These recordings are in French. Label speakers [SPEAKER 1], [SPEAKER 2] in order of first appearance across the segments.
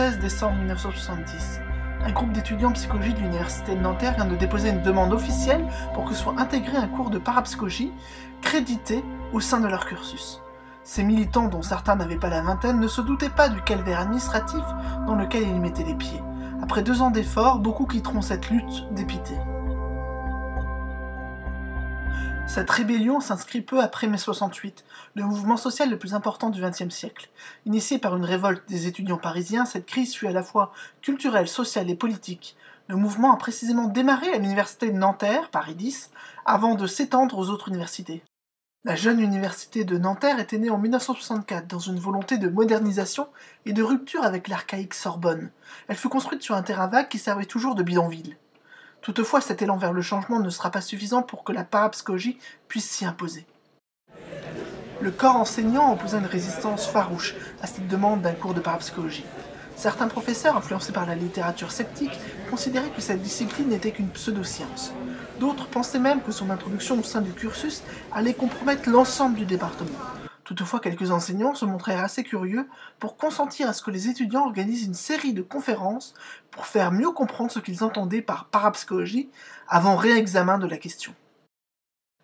[SPEAKER 1] 16 décembre 1970. Un groupe d'étudiants en psychologie de l'université de Nanterre vient de déposer une demande officielle pour que soit intégré un cours de parapsychologie crédité au sein de leur cursus. Ces militants, dont certains n'avaient pas la vingtaine, ne se doutaient pas du calvaire administratif dans lequel ils mettaient les pieds. Après 2 ans d'efforts, beaucoup quitteront cette lutte dépités. Cette rébellion s'inscrit peu après mai 68, le mouvement social le plus important du XXe siècle. Initiée par une révolte des étudiants parisiens, cette crise fut à la fois culturelle, sociale et politique. Le mouvement a précisément démarré à l'université de Nanterre, Paris 10, avant de s'étendre aux autres universités. La jeune université de Nanterre était née en 1964 dans une volonté de modernisation et de rupture avec l'archaïque Sorbonne. Elle fut construite sur un terrain vague qui servait toujours de bidonville. Toutefois, cet élan vers le changement ne sera pas suffisant pour que la parapsychologie puisse s'y imposer. Le corps enseignant opposa une résistance farouche à cette demande d'un cours de parapsychologie. Certains professeurs, influencés par la littérature sceptique, considéraient que cette discipline n'était qu'une pseudo-science. D'autres pensaient même que son introduction au sein du cursus allait compromettre l'ensemble du département. Toutefois, quelques enseignants se montrèrent assez curieux pour consentir à ce que les étudiants organisent une série de conférences pour faire mieux comprendre ce qu'ils entendaient par parapsychologie avant réexamen de la question.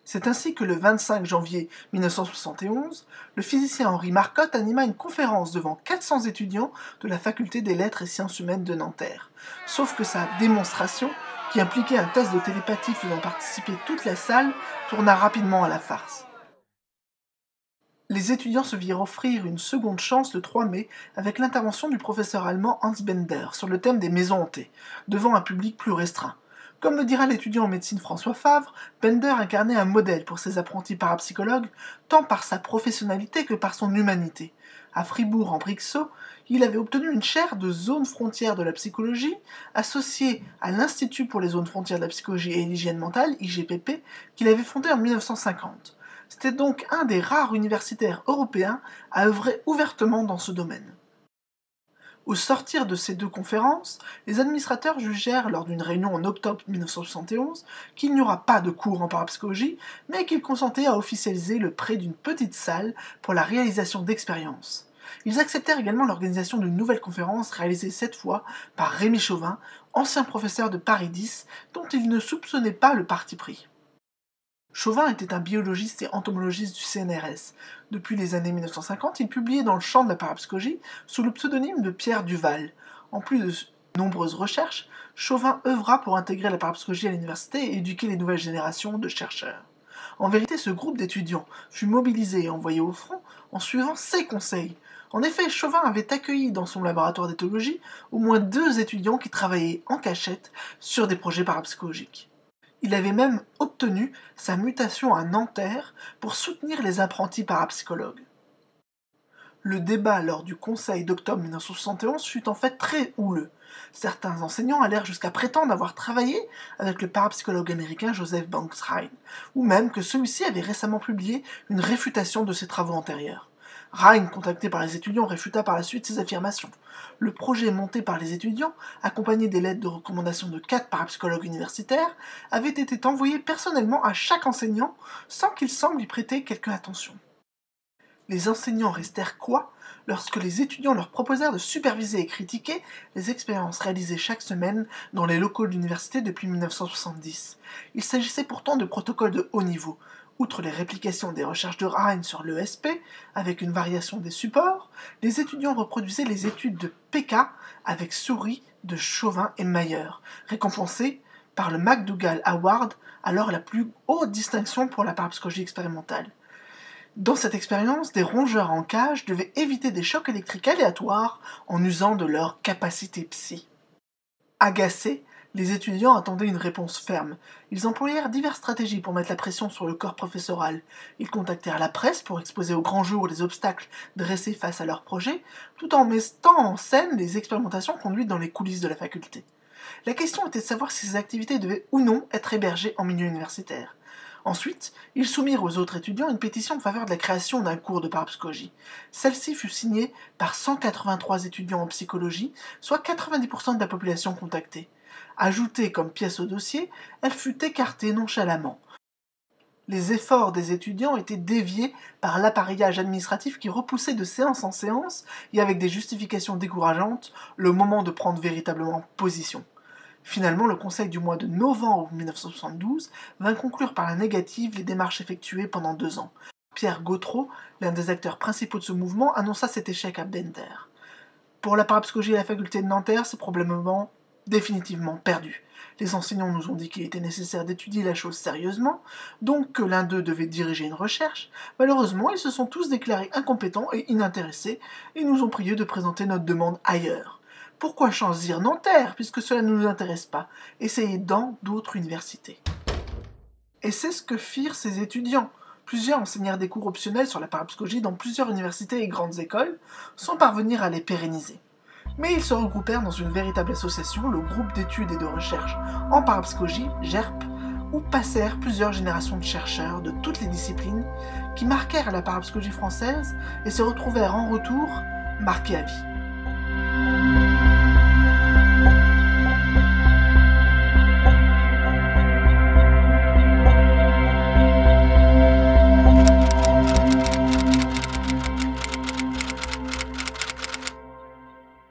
[SPEAKER 1] C'est ainsi que le 25 janvier 1971, le physicien Henri Marcotte anima une conférence devant 400 étudiants de la faculté des lettres et sciences humaines de Nanterre. Sauf que sa démonstration, qui impliquait un test de télépathie faisant participer toute la salle, tourna rapidement à la farce. Les étudiants se virent offrir une seconde chance le 3 mai avec l'intervention du professeur allemand Hans Bender sur le thème des maisons hantées, devant un public plus restreint. Comme le dira l'étudiant en médecine François Favre, Bender incarnait un modèle pour ses apprentis parapsychologues, tant par sa professionnalité que par son humanité. À Fribourg-en-Brixau, il avait obtenu une chaire de zone frontière de la psychologie, associée à l'Institut pour les zones frontières de la psychologie et l'hygiène mentale, IGPP, qu'il avait fondé en 1950. C'était donc un des rares universitaires européens à œuvrer ouvertement dans ce domaine. Au sortir de ces 2 conférences, les administrateurs jugèrent lors d'une réunion en octobre 1971 qu'il n'y aura pas de cours en parapsychologie, mais qu'ils consentaient à officialiser le prêt d'une petite salle pour la réalisation d'expériences. Ils acceptèrent également l'organisation d'une nouvelle conférence réalisée cette fois par Rémi Chauvin, ancien professeur de Paris 10, dont ils ne soupçonnaient pas le parti pris. Chauvin était un biologiste et entomologiste du CNRS. Depuis les années 1950, il publiait dans le champ de la parapsychologie sous le pseudonyme de Pierre Duval. En plus de nombreuses recherches, Chauvin œuvra pour intégrer la parapsychologie à l'université et éduquer les nouvelles générations de chercheurs. En vérité, ce groupe d'étudiants fut mobilisé et envoyé au front en suivant ses conseils. En effet, Chauvin avait accueilli dans son laboratoire d'éthologie au moins 2 étudiants qui travaillaient en cachette sur des projets parapsychologiques. Il avait même obtenu sa mutation à Nanterre pour soutenir les apprentis parapsychologues. Le débat lors du conseil d'octobre 1971 fut en fait très houleux. Certains enseignants allèrent jusqu'à prétendre avoir travaillé avec le parapsychologue américain Joseph Banks Rhine, ou même que celui-ci avait récemment publié une réfutation de ses travaux antérieurs. Rhine, contacté par les étudiants, réfuta par la suite ces affirmations. Le projet monté par les étudiants, accompagné des lettres de recommandation de 4 parapsychologues universitaires, avait été envoyé personnellement à chaque enseignant, sans qu'il semble y prêter quelque attention. Les enseignants restèrent cois lorsque les étudiants leur proposèrent de superviser et critiquer les expériences réalisées chaque semaine dans les locaux de l'université depuis 1970. Il s'agissait pourtant de protocoles de haut niveau. Outre les réplications des recherches de Rhine sur l'ESP, avec une variation des supports, les étudiants reproduisaient les études de PK avec souris de Chauvin et Mayer, récompensées par le McDougall Award, alors la plus haute distinction pour la parapsychologie expérimentale. Dans cette expérience, des rongeurs en cage devaient éviter des chocs électriques aléatoires en usant de leur capacité psy. Agacés, les étudiants attendaient une réponse ferme. Ils employèrent diverses stratégies pour mettre la pression sur le corps professoral. Ils contactèrent la presse pour exposer au grand jour les obstacles dressés face à leur projet, tout en mettant en scène les expérimentations conduites dans les coulisses de la faculté. La question était de savoir si ces activités devaient ou non être hébergées en milieu universitaire. Ensuite, ils soumirent aux autres étudiants une pétition en faveur de la création d'un cours de parapsychologie. Celle-ci fut signée par 183 étudiants en psychologie, soit 90% de la population contactée. Ajoutée comme pièce au dossier, elle fut écartée nonchalamment. Les efforts des étudiants étaient déviés par l'appareillage administratif qui repoussait de séance en séance, et avec des justifications décourageantes, le moment de prendre véritablement position. Finalement, le Conseil du mois de novembre 1972 vint conclure par la négative les démarches effectuées pendant 2 ans. Pierre Gautreau, l'un des acteurs principaux de ce mouvement, annonça cet échec à Bender. Pour la parapsychologie à la faculté de Nanterre, c'est probablement définitivement perdu. Les enseignants nous ont dit qu'il était nécessaire d'étudier la chose sérieusement, donc que l'un d'eux devait diriger une recherche. Malheureusement, ils se sont tous déclarés incompétents et inintéressés, et nous ont prié de présenter notre demande ailleurs. Pourquoi choisir Nanterre, puisque cela ne nous intéresse pas? Essayez dans d'autres universités. Et c'est ce que firent ces étudiants. Plusieurs enseignèrent des cours optionnels sur la parapsychologie dans plusieurs universités et grandes écoles, sans parvenir à les pérenniser. Mais ils se regroupèrent dans une véritable association, le groupe d'études et de recherche en parapsychologie, GERP, où passèrent plusieurs générations de chercheurs de toutes les disciplines qui marquèrent la parapsychologie française et se retrouvèrent en retour marqués à vie.